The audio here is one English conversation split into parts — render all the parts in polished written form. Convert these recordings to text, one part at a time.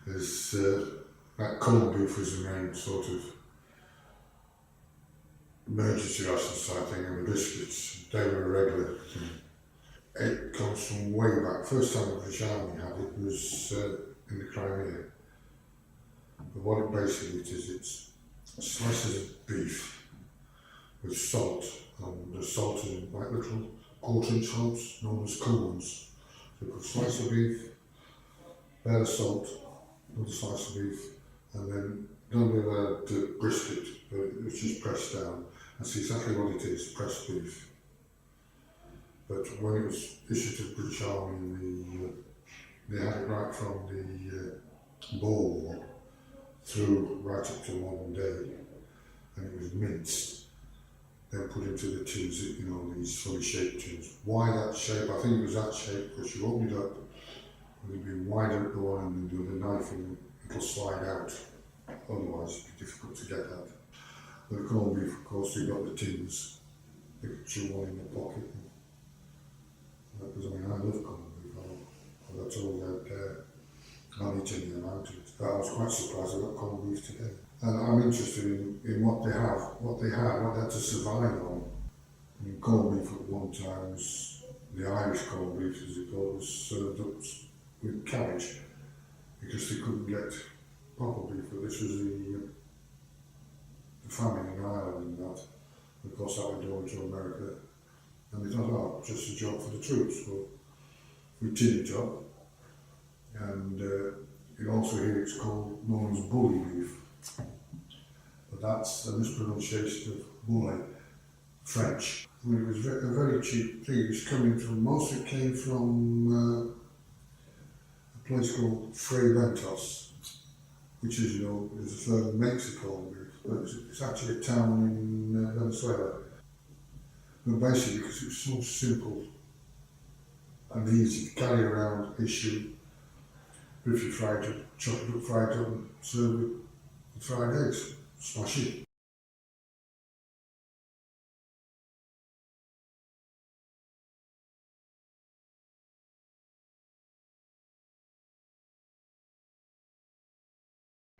is that corned beef was the main sort of emergency ration type thing, and the biscuits, they were a regular thing. It comes from way back. First time the British Army had it was in the Crimea. But what it basically is, it's slices of beef with salt, and the salt is in like little quarter-inch lumps known as cones. So you put a slice of beef, there the salt, another slice of beef, and then done with the brisket, which is pressed down. That's exactly what it is, pressed beef. But when it was issued to the British Army, they had it right from the Boer War through right up to modern day, and it was minced, then put into the tins, you know, these fully shaped tins. Why that shape? I think it was that shape because you open it up, and it'd be wide at the one end, and with a knife and it'll slide out. Otherwise, it'd be difficult to get at. But the corned beef, of course, you got the tins, you could chew one in the pocket. Because I mean, I love corned beef. I got told that I'll eat any amount of it. But I was quite surprised I got corned beef today. And I'm interested in what they had to survive on. I mean, corned beef at one time was, the Irish corned beef as it was, served up with cabbage because they couldn't get proper beef. But this was the famine in Ireland and that. Of course, that went over to America. And they thought, oh, just a job for the troops. Well, we tinned it up. And you also hear it's called, known as bully beef. But that's the mispronunciation of bully, French. I mean, it was a very cheap thing. It was coming from, most of it came from a place called Fray Bentos, which is, you know, is a firm that makes the corned beef. But it's actually a town in Venezuela. But basically, because it was so simple and easy to carry around, issue, if you fried it, chop it up, fried it up, and serve it with fried eggs. Smash it.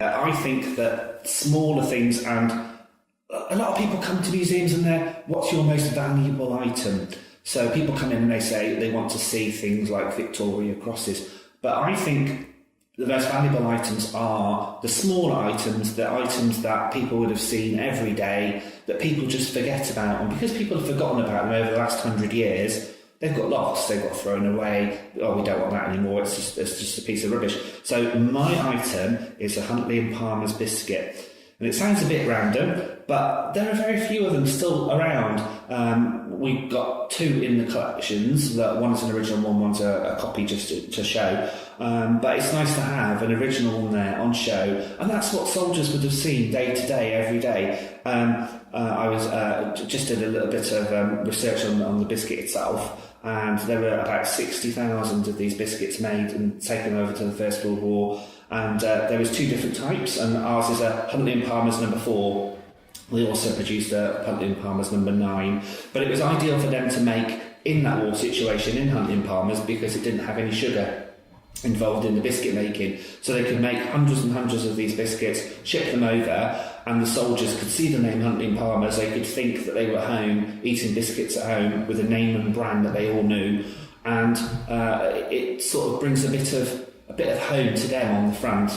I think that smaller things, and a lot of people come to museums and they're, what's your most valuable item? So people come in and they say they want to see things like Victoria crosses. But I think the most valuable items are the smaller items, the items that people would have seen every day, that people just forget about. And because people have forgotten about them over the last 100 years, they've got lost, they've got thrown away. Oh, we don't want that anymore, it's just a piece of rubbish. So my item is a Huntley and Palmer's biscuit. And it sounds a bit random, but there are very few of them still around. We've got two in the collections. One's an original one, one's a copy just to show. But it's nice to have an original one there on show. And that's what soldiers would have seen day to day, every day. I was just did a little bit of research on the biscuit itself. And there were about 60,000 of these biscuits made and taken over to the First World War. And there was two different types, and ours is a Huntley and Palmer's number 4. We also produced a Huntley and Palmer's number 9. But it was ideal for them to make in that war situation in Huntley and Palmer's because it didn't have any sugar involved in the biscuit making. So they could make hundreds and hundreds of these biscuits, ship them over, and the soldiers could see the name Huntley and Palmer's. They could think that they were at home, eating biscuits at home with a name and brand that they all knew. And it sort of brings a bit of home to them on the front,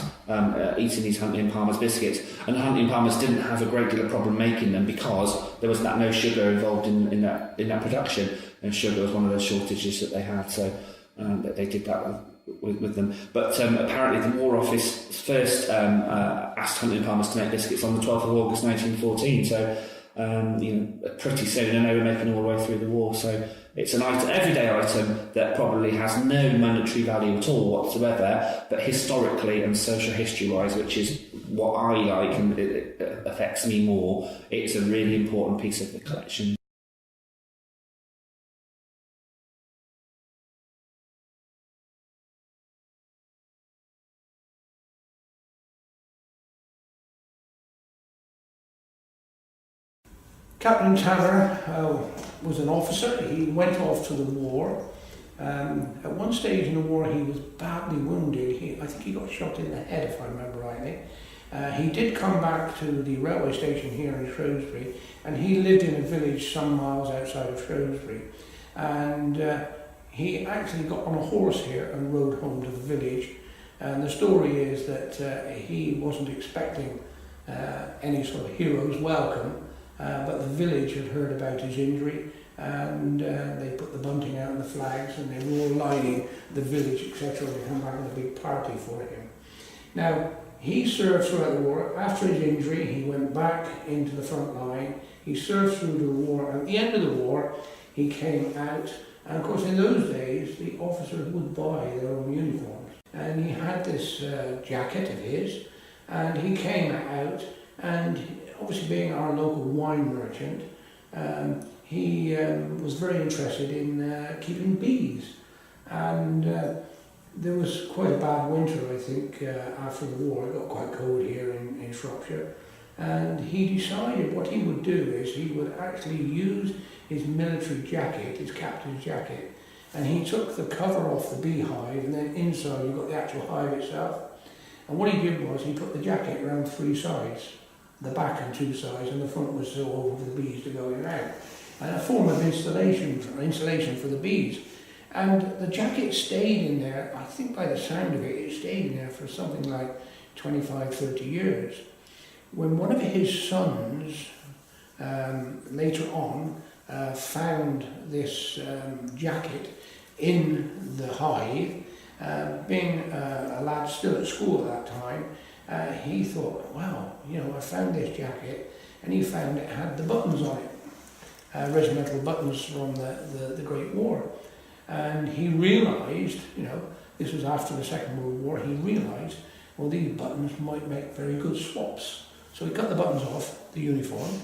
eating these Huntley and Palmer's biscuits. And Huntley and Palmer's didn't have a great deal of problem making them because there was no sugar involved in that production, and sugar was one of the shortages that they had. So they did that with them. But apparently the War Office first asked Huntley and Palmer's to make biscuits on the 12th of August 1914. So pretty soon, and they were making all the way through the war. So it's an everyday item that probably has no monetary value at all whatsoever, but historically and social history-wise, which is what I like and it affects me more, it's a really important piece of the collection. Captain Tanner was an officer. He went off to the war At one stage in the war, he was badly wounded. I think he got shot in the head, if I remember rightly. He did come back to the railway station here in Shrewsbury, and he lived in a village some miles outside of Shrewsbury. And he actually got on a horse here and rode home to the village. And the story is that he wasn't expecting any sort of hero's welcome, but the village had heard about his injury, and they put the bunting out and the flags, and they were all lining the village, etc. They come back with a big party for him. Now, he served throughout the war. After his injury, he went back into the front line. He served through the war. At the end of the war, he came out. And of course, in those days, the officers would buy their own uniforms. And he had this jacket of his, and he came out, and obviously being our local wine merchant, he was very interested in keeping bees. And there was quite a bad winter, I think, after the war. It got quite cold here in Shropshire. And he decided what he would do is he would actually use his military jacket, his captain's jacket, and he took the cover off the beehive, and then inside you got the actual hive itself. And what he did was he put the jacket around 3 sides, the back and 2 sides, and the front was so open for the bees to go in and out. And a form of insulation for the bees. And the jacket stayed in there, I think by the sound of it, it stayed in there for something like 25, 30 years. When one of his sons, later on, found this jacket in the hive, being a lad still at school at that time, he thought, wow, I found this jacket, and he found it had the buttons on it, regimental buttons from the Great War. And he realised, this was after the Second World War, he realised, well, these buttons might make very good swaps. So he cut the buttons off the uniform,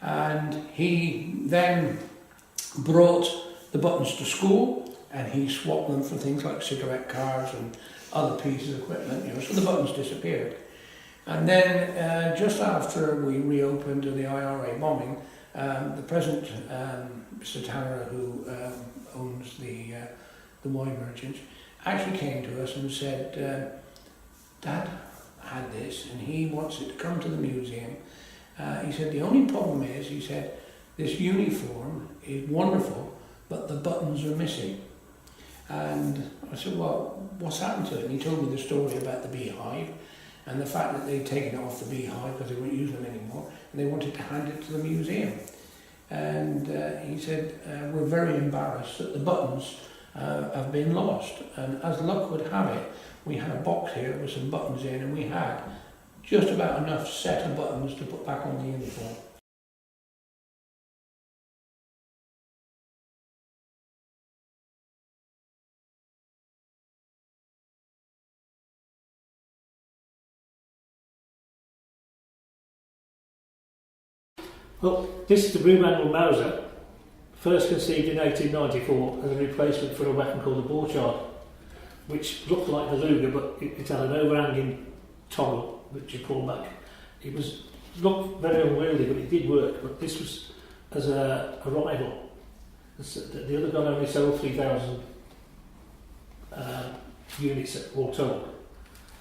and he then brought the buttons to school, and he swapped them for things like cigarette cards and other pieces of equipment, so the buttons disappeared. And then just after we reopened the IRA bombing, the present Mr. Tanner, who owns the wine merchants, actually came to us and said, Dad had this and he wants it to come to the museum. He said, the only problem is, he said, this uniform is wonderful, but the buttons are missing. And I said, well, what's happened to it? And he told me the story about the beehive and the fact that they'd taken it off the beehive because they weren't using it anymore, and they wanted to hand it to the museum. And he said, we're very embarrassed that the buttons have been lost. And as luck would have it, we had a box here with some buttons in, and we had just about enough set of buttons to put back on the uniform. Well, this is the Blue Manual Mauser, first conceived in 1894 as a replacement for a weapon called the Borchardt, which looked like the Luger, but it had an overhanging toggle which you pull back. It looked very unwieldy, but it did work. But this was as a rival. The other gun only sold 3,000 units all told.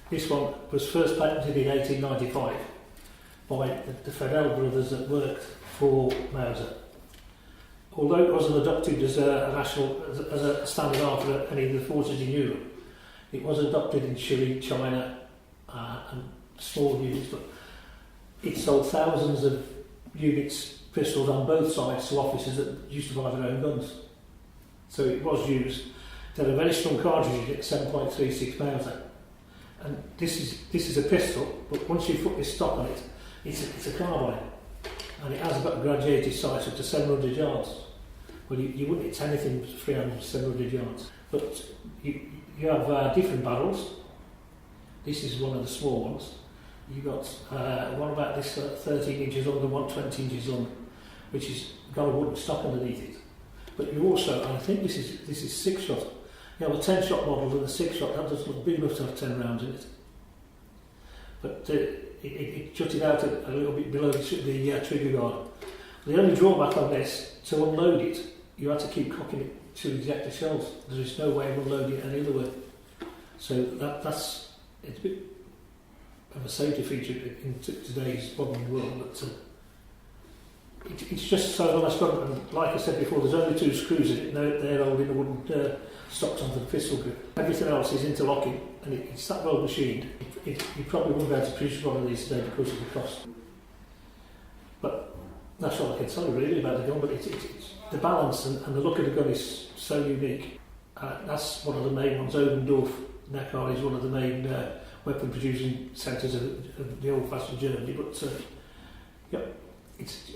This one was first patented in 1895 by the Fedel brothers that worked for Mauser. Although it wasn't adopted as a standard arm for any of the forces in Europe, it was adopted in Chile, China, and small units, but it sold thousands of units, pistols on both sides to officers that used to buy their own guns. So it was used. It had a very strong cartridge at 7.36 Mauser. And this is a pistol, but once you put this stock on it, it's a carbine, and it has got a graduated sight up to 700 yards. Well, you wouldn't hit anything 300 to 700 yards. But you have different barrels. This is one of the small ones. You've got one about this 13 inches long and one 20 inches long, which has got a wooden stock underneath it. But you also, and I think this is 6-shot. You have a 10-shot model and a 6-shot. That doesn't look big enough to have 10 rounds in it. But it jutted out a little bit below the trigger guard. The only drawback on this, to unload it, you had to keep cocking it to ejector shells. There is no way of unloading it any other way. So that's it's a bit of a safety feature in today's modern world, but it's just so nice. And like I said before, there's only 2 screws in it. They're holding the wooden stocks onto the pistol grip. Everything else is interlocking, and it's that well machined. You probably wouldn't be able to produce one of these today because of the cost. But that's all I can tell you really about the gun. But it's the balance and the look of the gun is so unique. That's one of the main ones. Obendorf, Neckar is one of the main weapon producing centres of the old-fashioned Germany. But yeah, it's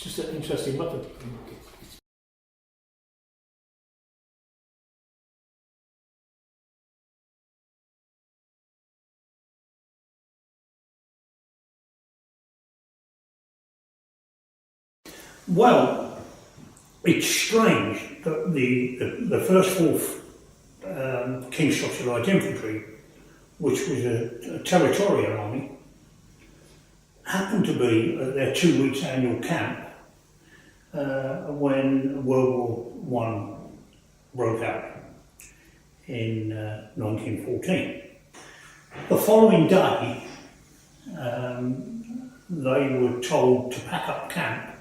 just an interesting weapon. Well, it's strange that the First Fourth King's Scottish Light Infantry, which was a territorial army, happened to be at their 2 weeks annual camp when World War I broke out in 1914. The following day, they were told to pack up camp,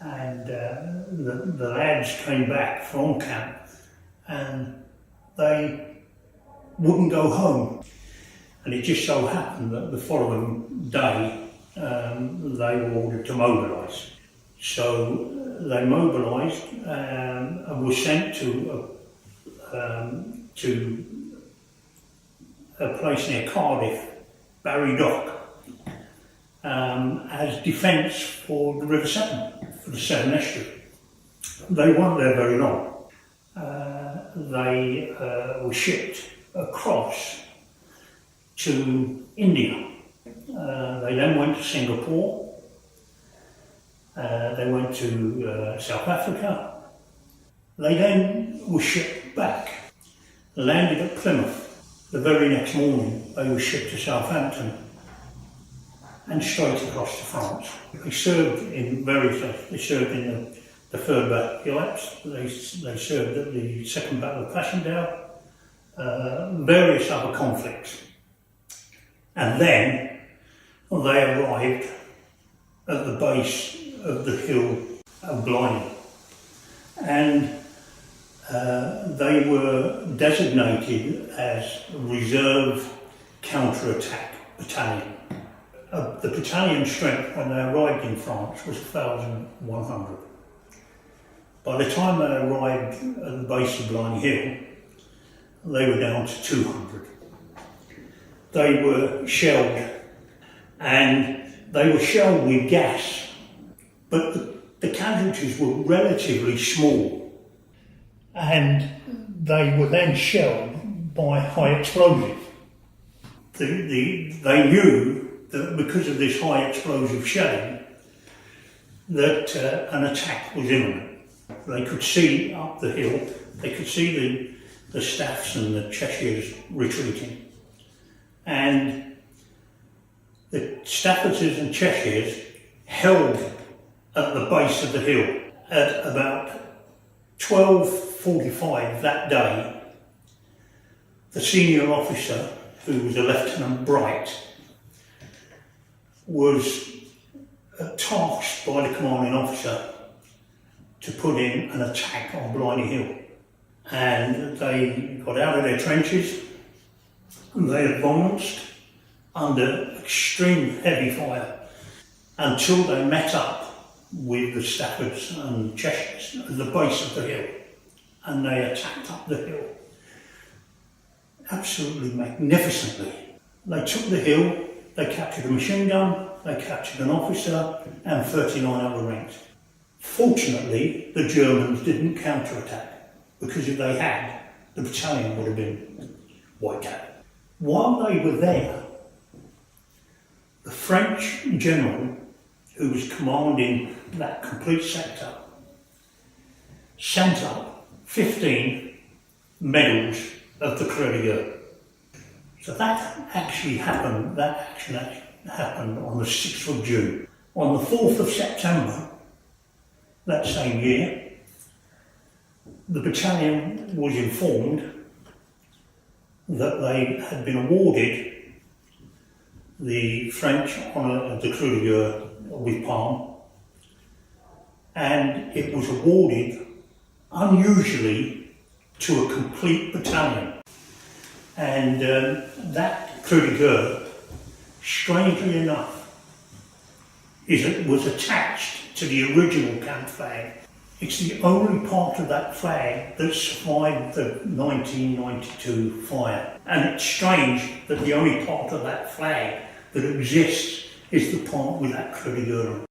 and the lads came back from camp and they wouldn't go home. And it just so happened that the following day they were ordered to mobilise. So they mobilised and were sent to a place near Cardiff, Barry Dock, as defence for the River Severn, for the Severn Estuary. They weren't there very long. They were shipped across to India. They then went to Singapore. They went to South Africa. They then were shipped back, landed at Plymouth. The very next morning they were shipped to Southampton and straight across to France. They served in various places. They served in the 3rd Battle of Ypres. They served at the 2nd Battle of Passchendaele, various other conflicts. And then they arrived at the base of the hill of Blyth. And they were designated as Reserve Counter-Attack Battalion. The battalion strength when they arrived in France was 1,100. By the time they arrived at the base of Blyth Hill, they were down to 200. They were shelled, and they were shelled with gas, but the casualties were relatively small, and they were then shelled by high explosive. They knew that because of this high explosive shelling, that an attack was imminent. They could see up the hill, they could see the Staffs and the Cheshires retreating. And the Staffords and Cheshires held at the base of the hill. At about 12:45 that day, the senior officer, who was a Lieutenant Bright, was tasked by the commanding officer to put in an attack on Blyth Hill. And they got out of their trenches and they advanced under extreme heavy fire until they met up with the Staffords and Cheshires at the base of the hill, and they attacked up the hill absolutely magnificently. They took the hill, they captured a machine gun, they captured an officer and 39 other ranks. Fortunately, the Germans didn't counterattack, because if they had, the battalion would have been wiped out. While they were there, the French general, who was commanding that complete sector, sent up 15 medals of the Croix de Guerre. So that actually happened, that action happened on the 6th of June. On the 4th of September, that same year, the battalion was informed that they had been awarded the French Honour of the Croix de Guerre with Palm, and it was awarded unusually to a complete battalion. And that Croix de Guerre, strangely enough, was attached to the original camp flag. It's the only part of that flag that survived the 1992 fire. And it's strange that the only part of that flag that exists is the part with that Croix de Guerre.